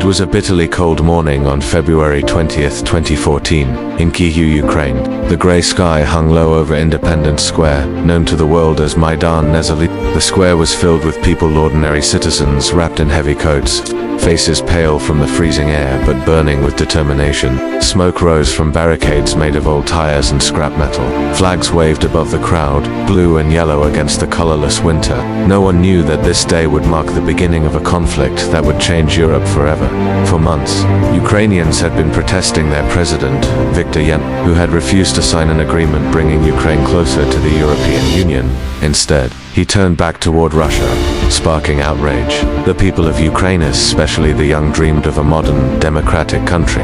was a bitterly cold morning on February 20th, 2014, in Kyiv, Ukraine. The grey sky hung low over Independence Square, known to the world as Maidan. The square was filled with people, ordinary citizens wrapped in heavy coats, faces pale from the freezing air but burning with determination. Smoke rose from barricades made of old tires and scrap metal. Flags waved above the crowd, blue and yellow against the colorless winter. No one knew that this day would mark the beginning of a conflict that would change Europe forever. For months, Ukrainians had been protesting their president, Viktor Yanukovych, who had refused to sign an agreement bringing Ukraine closer to the European Union. Instead, he turned back toward Russia, sparking outrage. The people of Ukraine, especially the young, dreamed of a modern, democratic country,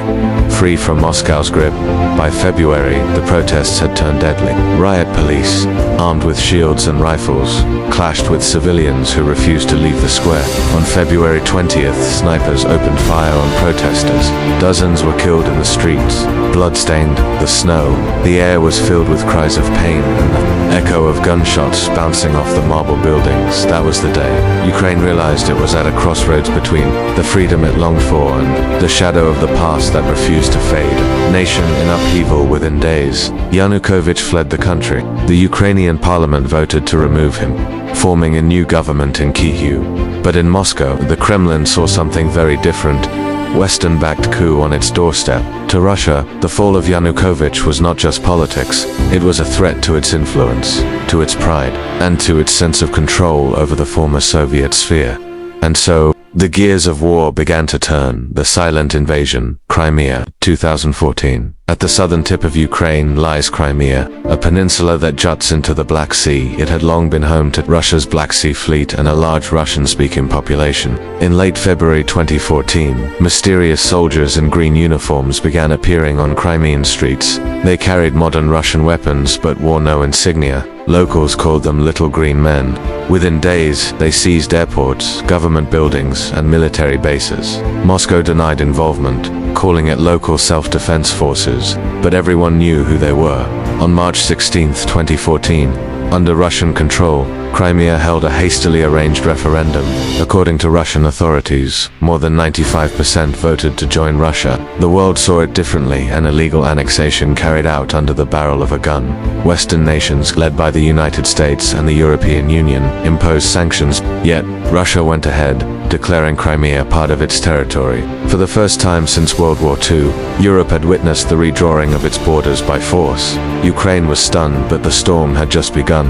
free from Moscow's grip. By February, the protests had turned deadly. Riot police, armed with shields and rifles, clashed with civilians who refused to leave the square. On February 20th, snipers opened fire on protesters. Dozens were killed in the streets. Blood-stained, the snow, the air was filled with cries of pain and the echo of gunshots bouncing off the marble buildings. That was the day Ukraine realized it was at a crossroads between the freedom it longed for and the shadow of the past that refused to fade. Nation in upheaval within days, Yanukovych fled the country. The Ukrainian parliament voted to remove him, forming a new government in Kyiv. But in Moscow, the Kremlin saw something very different. Western-backed coup on its doorstep. To Russia, the fall of Yanukovych was not just politics, it was a threat to its influence, to its pride, and to its sense of control over the former Soviet sphere. And so, the gears of war began to turn. The silent invasion, Crimea, 2014. At the southern tip of Ukraine lies Crimea, a peninsula that juts into the Black Sea. It had long been home to Russia's Black Sea Fleet and a large Russian-speaking population. In late February 2014, mysterious soldiers in green uniforms began appearing on Crimean streets. They carried modern Russian weapons but wore no insignia. Locals called them Little Green Men. Within days, they seized airports, government buildings, and military bases. Moscow denied involvement, calling it local self-defense forces, but everyone knew who they were. On March 16, 2014, under Russian control, Crimea held a hastily arranged referendum. According to Russian authorities, more than 95% voted to join Russia. The world saw it differently, an illegal annexation carried out under the barrel of a gun. Western nations, led by the United States and the European Union, imposed sanctions, yet Russia went ahead, declaring Crimea part of its territory. For the first time since World War II, Europe had witnessed the redrawing of its borders by force. Ukraine was stunned, but the storm had just begun.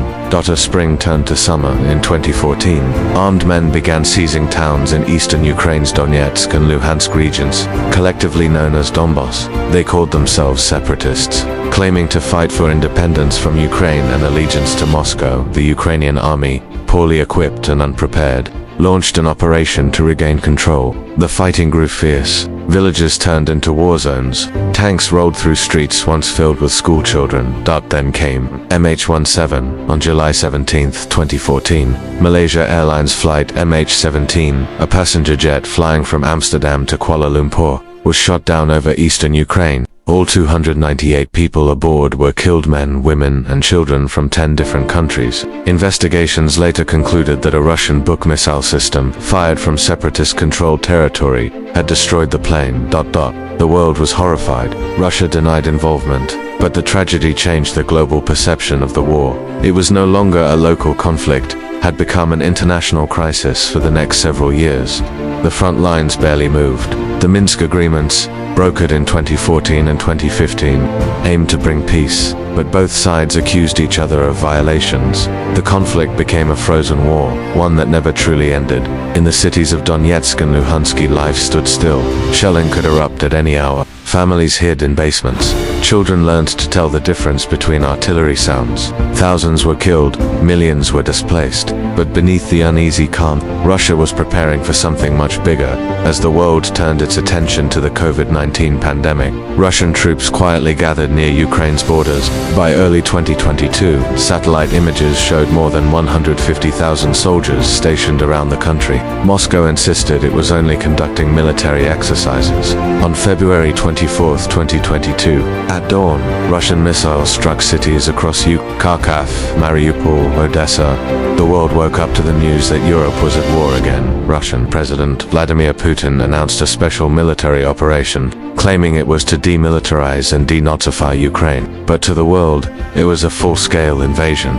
Spring turned to summer in 2014. Armed men began seizing towns in eastern Ukraine's Donetsk and Luhansk regions, collectively known as Donbas. They called themselves separatists, claiming to fight for independence from Ukraine and allegiance to Moscow. The Ukrainian army, poorly equipped and unprepared, launched an operation to regain control. The fighting grew fierce. Villages turned into war zones. Tanks rolled through streets once filled with schoolchildren. Then came MH17. On July 17, 2014, Malaysia Airlines flight MH17, a passenger jet flying from Amsterdam to Kuala Lumpur, was shot down over eastern Ukraine. All 298 people aboard were killed, men, women, and children from 10 different countries. Investigations later concluded that a Russian Buk missile system, fired from separatist-controlled territory, had destroyed the plane. The world was horrified. Russia denied involvement, but the tragedy changed the global perception of the war. It was no longer a local conflict, had become an international crisis for the next several years. The front lines barely moved. The Minsk agreements, brokered in 2014 and 2015, aimed to bring peace, but both sides accused each other of violations. The conflict became a frozen war, one that never truly ended. In the cities of Donetsk and Luhansk, life stood still. Shelling could erupt at any hour. Families hid in basements. Children learned to tell the difference between artillery sounds. Thousands were killed, millions were displaced. But beneath the uneasy calm, Russia was preparing for something much bigger. As the world turned its attention to the COVID-19 pandemic, Russian troops quietly gathered near Ukraine's borders. By early 2022, satellite images showed more than 150,000 soldiers stationed around the country. Moscow insisted it was only conducting military exercises. On February 24, 2022, At dawn, Russian missiles struck cities across Kharkiv, Mariupol, Odessa. The world woke up to the news that Europe was at war again. Russian President Vladimir Putin announced a special military operation, claiming it was to demilitarize and denazify Ukraine. But to the world, it was a full-scale invasion.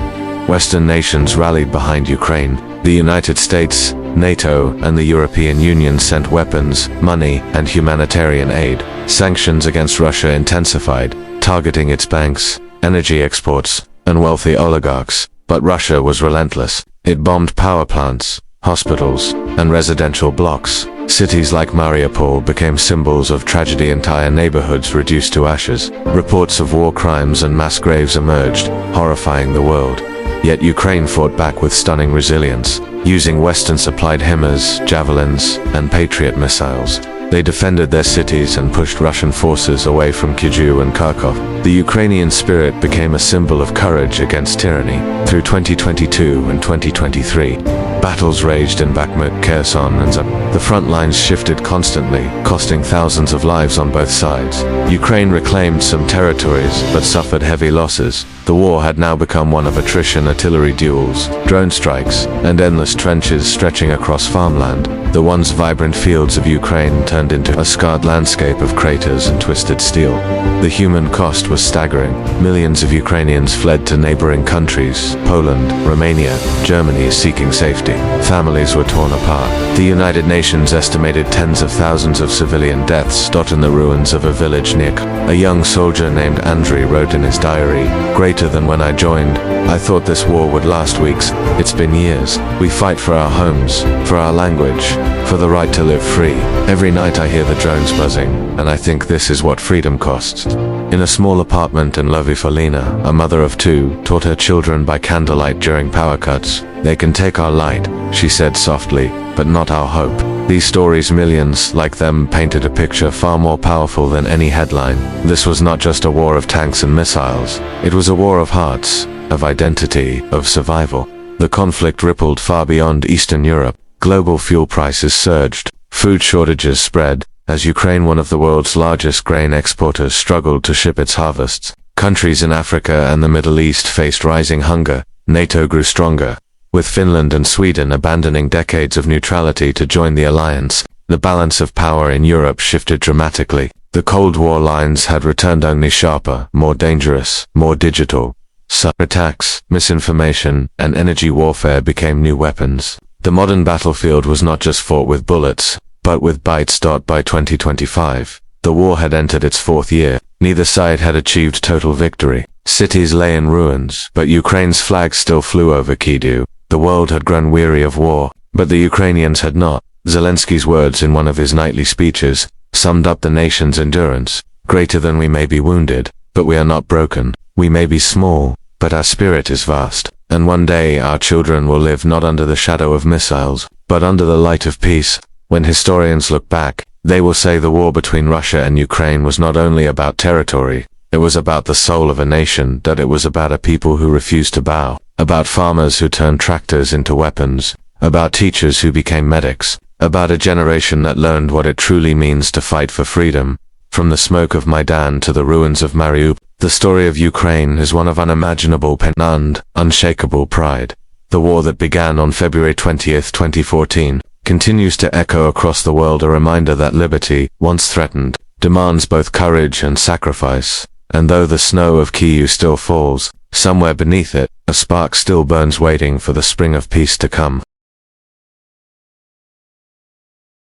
Western nations rallied behind Ukraine. The United States, NATO, and the European Union sent weapons, money, and humanitarian aid. Sanctions against Russia intensified, targeting its banks, energy exports, and wealthy oligarchs. But Russia was relentless. It bombed power plants, hospitals, and residential blocks. Cities like Mariupol became symbols of tragedy, entire neighborhoods reduced to ashes. Reports of war crimes and mass graves emerged, horrifying the world. Yet Ukraine fought back with stunning resilience, using Western-supplied HIMARS, Javelins, and Patriot missiles. They defended their cities and pushed Russian forces away from Kyiv and Kharkov. The Ukrainian spirit became a symbol of courage against tyranny. Through 2022 and 2023, battles raged in Bakhmut, Kherson, and Zaporizhzhia. The front lines shifted constantly, costing thousands of lives on both sides. Ukraine reclaimed some territories, but suffered heavy losses. The war had now become one of attrition, artillery duels, drone strikes, and endless trenches stretching across farmland. The once vibrant fields of Ukraine turned into a scarred landscape of craters and twisted steel. The human cost was staggering. Millions of Ukrainians fled to neighboring countries, Poland, Romania, Germany, seeking safety. Families were torn apart. The United Nations estimated tens of thousands of civilian deaths dot in the ruins of a village near Kyiv. A young soldier named Andriy wrote in his diary, "Greater than when I joined. I thought this war would last weeks. It's been years. We fight for our homes, for our language, for the right to live free. Every night I hear the drones buzzing, and I think this is what freedom costs." In a small apartment in Lovifolina, a mother of two taught her children by candlelight during power cuts. "They can take our light," she said softly, "but not our hope." These stories, millions like them, painted a picture far more powerful than any headline. This was not just a war of tanks and missiles. It was a war of hearts, of identity, of survival. The conflict rippled far beyond Eastern Europe. Global fuel prices surged, food shortages spread, as Ukraine, one of the world's largest grain exporters, struggled to ship its harvests. Countries in Africa and the Middle East faced rising hunger. NATO grew stronger, with Finland and Sweden abandoning decades of neutrality to join the alliance. The balance of power in Europe shifted dramatically. The Cold War lines had returned, only sharper, more dangerous, more digital. Attacks, misinformation, and energy warfare became new weapons. The modern battlefield was not just fought with bullets, but with bytes. By 2025, the war had entered its fourth year. Neither side had achieved total victory. Cities lay in ruins, but Ukraine's flag still flew over Kyiv. The world had grown weary of war, but the Ukrainians had not. Zelensky's words in one of his nightly speeches summed up the nation's endurance. "Greater than we may be wounded, but we are not broken. We may be small, but our spirit is vast. And one day our children will live not under the shadow of missiles, but under the light of peace." When historians look back, they will say the war between Russia and Ukraine was not only about territory, it was about the soul of a nation, that it was about a people who refused to bow, about farmers who turned tractors into weapons, about teachers who became medics, about a generation that learned what it truly means to fight for freedom. From the smoke of Maidan to the ruins of Mariupol, the story of Ukraine is one of unimaginable pain and unshakable pride. The war that began on February 20th, 2014, continues to echo across the world, a reminder that liberty, once threatened, demands both courage and sacrifice. And though the snow of Kyiv still falls, somewhere beneath it, a spark still burns, waiting for the spring of peace to come.